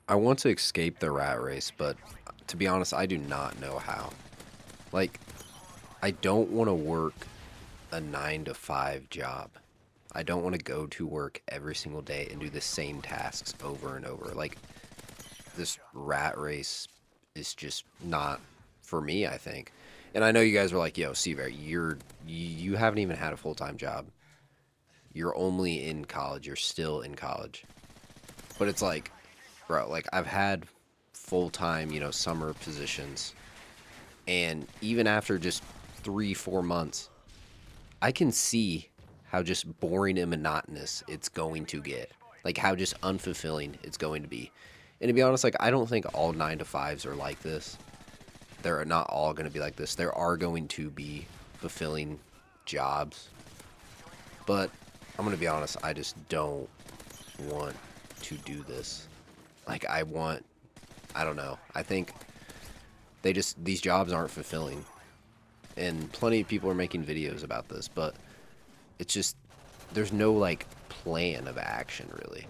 I want to escape the rat race, but to be honest, I do not know how. Like, I don't want to work a 9 to 5 job. I don't want to go to work every single day and do the same tasks over and over. Like, this rat race is just not for me, I think. And I know you guys were like, "Yo, Seaver, you haven't even had a full-time job. You're only in college. You're still in college." But it's like, bro, like I've had full-time, summer positions, and even after just 3, 4 months, I can see how just boring and monotonous it's going to get. Like how just unfulfilling it's going to be. And to be honest, like I don't think all 9 to 5s are like this. They're not all going to be like this. There are going to be fulfilling jobs, but I'm going to be honest, I just don't want to do this. Like I don't know. I think these jobs aren't fulfilling. And plenty of people are making videos about this, but it's just there's no like plan of action really.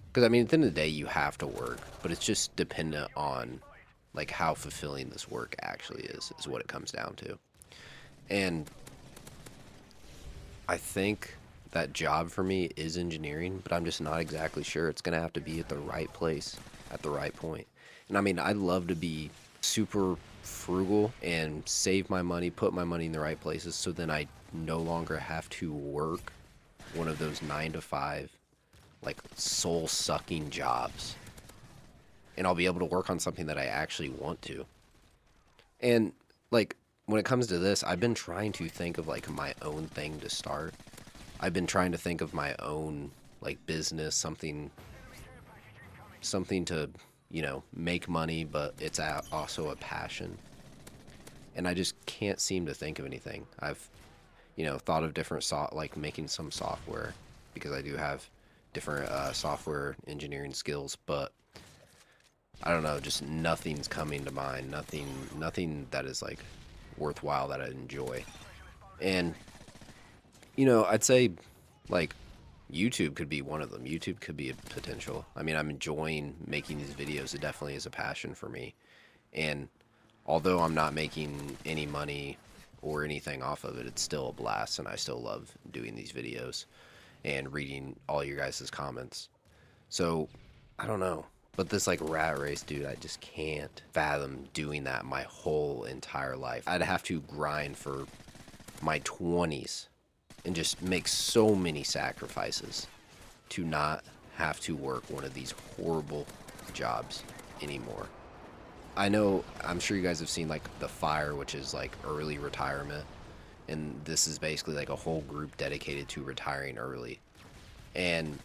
Because I mean, at the end of the day, you have to work, but it's just dependent on like how fulfilling this work actually is what it comes down to. And I think that job for me is engineering, but I'm just not exactly sure. It's gonna have to be at the right place at the right point. And I mean, I'd love to be super frugal and save my money, put my money in the right places, so then I no longer have to work one of those 9 to 5 like soul sucking jobs, and I'll be able to work on something that I actually want to. And like when it comes to this, I've been trying to think of like my own thing to start. I've been trying to think of my own like business, something to, make money, but it's also a passion. And I just can't seem to think of anything. I've, thought of different like making some software because I do have different software engineering skills, but I don't know, just nothing's coming to mind. Nothing that is like worthwhile that I enjoy. And I'd say like YouTube could be one of them. YouTube could be a potential. I mean, I'm enjoying making these videos. It definitely is a passion for me. And although I'm not making any money or anything off of it, it's still a blast and I still love doing these videos and reading all your guys' comments. So, I don't know. But this like rat race, dude, I just can't fathom doing that my whole entire life. I'd have to grind for my 20s and just make so many sacrifices to not have to work one of these horrible jobs anymore. I know, I'm sure you guys have seen like The Fire, which is like early retirement. And this is basically like a whole group dedicated to retiring early. And,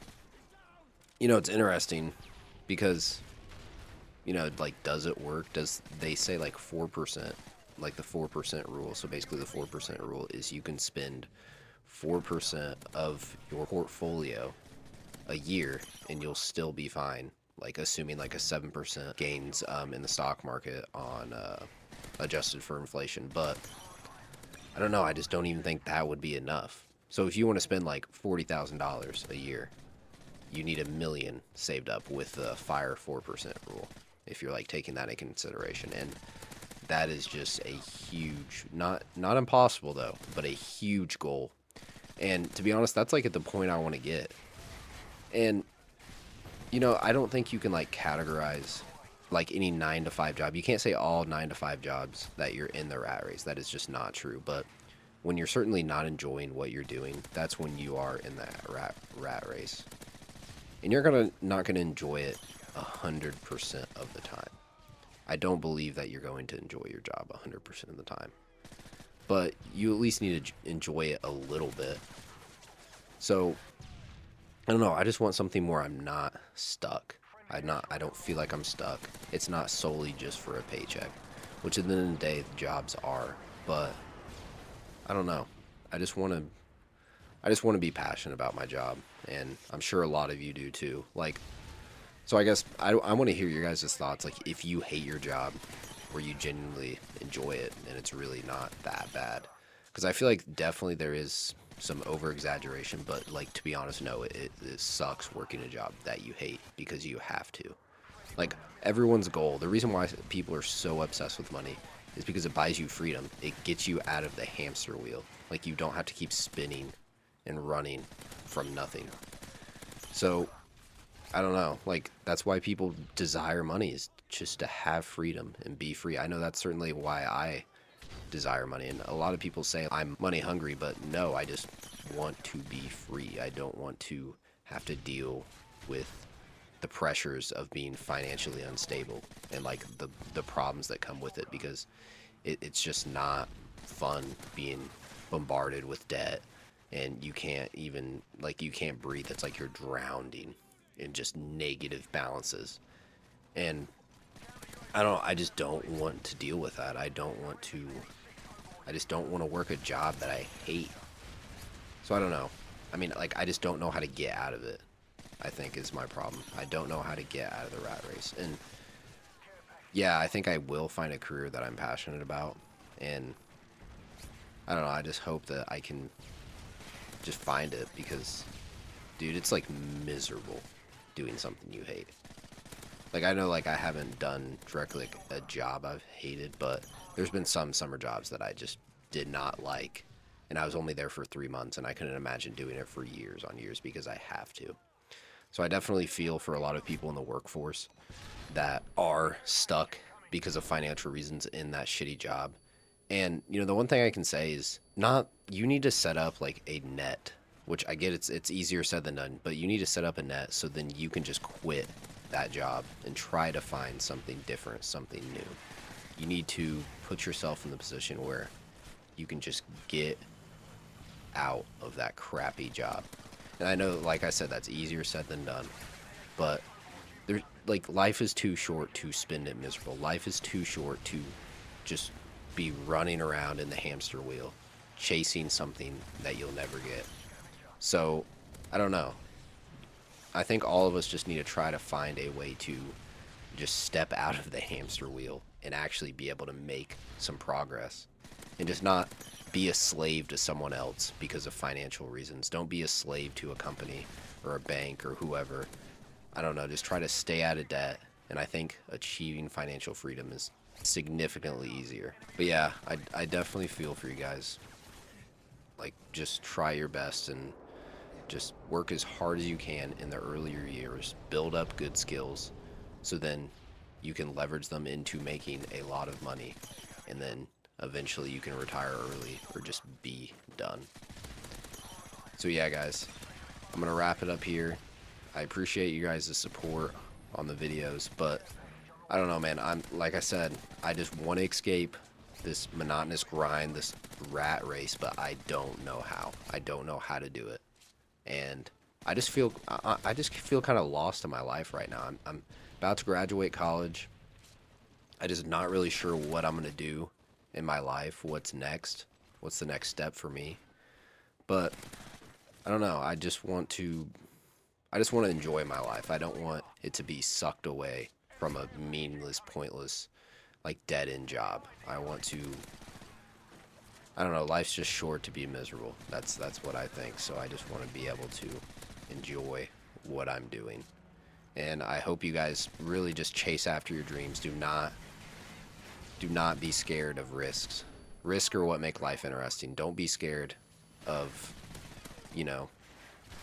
it's interesting because, like, does it work? Does they say like 4%, like the 4% rule? So basically, the 4% rule is you can spend 4% of your portfolio a year and you'll still be fine. Like, assuming like a 7% gains in the stock market on adjusted for inflation. But I don't know. I just don't even think that would be enough. So if you want to spend like $40,000 a year, you need 1 million saved up with the fire 4% rule. If you're like taking that into consideration, and that is just a huge, not impossible though, but a huge goal. And to be honest, that's like at the point I want to get. And I don't think you can like categorize like any 9 to 5 job. You can't say all 9 to 5 jobs that you're in the rat race. That is just not true. But when you're certainly not enjoying what you're doing, that's when you are in that rat race. And you're gonna not gonna enjoy it 100% of the time. I don't believe that you're going to enjoy your job 100% of the time, but you at least need to enjoy it a little bit. So I don't know. I just want something where I'm not stuck. I don't feel like I'm stuck. It's not solely just for a paycheck, which at the end of the day, jobs are. But I don't know. I just want to. I just want to be passionate about my job, and I'm sure a lot of you do too. Like, so I guess I want to hear your guys' thoughts. Like, if you hate your job, or you genuinely enjoy it, and it's really not that bad, because I feel like definitely there is some over exaggeration, but like to be honest, no, it sucks working a job that you hate because you have to. Like, everyone's goal, the reason why people are so obsessed with money is because it buys you freedom. It gets you out of the hamster wheel. Like, you don't have to keep spinning and running from nothing. So, I don't know. Like, that's why people desire money, is just to have freedom and be free. I know that's certainly why I desire money. And a lot of people say I'm money hungry, but no, I just want to be free. I don't want to have to deal with the pressures of being financially unstable and like the problems that come with it, because it's just not fun being bombarded with debt, and you can't even, like, you can't breathe. It's like you're drowning in just negative balances. And I just don't want to deal with that. I just don't want to work a job that I hate. So I don't know. I mean, like, I just don't know how to get out of it, I think, is my problem. I don't know how to get out of the rat race. And yeah, I think I will find a career that I'm passionate about. And I don't know, I just hope that I can just find it, because, dude, it's like miserable doing something you hate. Like, I know, like, I haven't done directly like a job I've hated, but there's been some summer jobs that I just did not like, and I was only there for 3 months, and I couldn't imagine doing it for years on years because I have to. So I definitely feel for a lot of people in the workforce that are stuck because of financial reasons in that shitty job. And, you know, the one thing I can say is, not, you need to set up like a net, which I get it's easier said than done, but you need to set up a net so then you can just quit that job and try to find something different, something new. You need to put yourself in the position where you can just get out of that crappy job. And I know, like I said, that's easier said than done, but there's, like, life is too short to spend it miserable. Life is too short to just be running around in the hamster wheel chasing something that you'll never get. So I don't know, I think all of us just need to try to find a way to just step out of the hamster wheel and actually be able to make some progress, and just not be a slave to someone else because of financial reasons. Don't be a slave to a company or a bank or whoever. I don't know, just try to stay out of debt, and I think achieving financial freedom is significantly easier. But yeah, I definitely feel for you guys. Like, just try your best and just work as hard as you can in the earlier years. Build up good skills so then you can leverage them into making a lot of money, and then eventually you can retire early or just be done. So yeah, guys, I'm gonna wrap it up here. I appreciate you guys' support on the videos, but I don't know, man. I'm, like I said, I just want to escape this monotonous grind, this rat race, but I don't know how. I don't know how to do it. And I just feel kind of lost in my life right now. I'm about to graduate college. I just not really sure what I'm gonna do in my life. What's next? What's the next step for me? But I don't know. I just want to enjoy my life. I don't want it to be sucked away from a meaningless, pointless, like, dead end job. I want to, I don't know, life's just short to be miserable. That's what I think. So I just want to be able to enjoy what I'm doing. And I hope you guys really just chase after your dreams. Do not be scared of risks. Risks are what make life interesting. Don't be scared of, you know,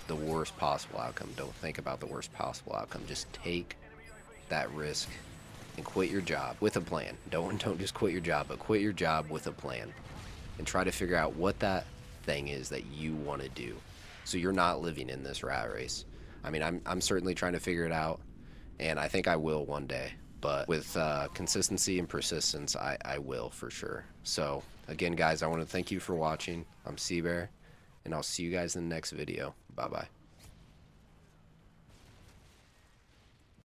the worst possible outcome. Don't think about the worst possible outcome. Just take that risk and quit your job with a plan. Don't just quit your job, but quit your job with a plan, and try to figure out what that thing is that you want to do, so you're not living in this rat race. I mean, I'm certainly trying to figure it out, and I think I will one day. But with consistency and persistence, I will for sure. So again, guys, I want to thank you for watching. I'm Seabear, and I'll see you guys in the next video. Bye bye.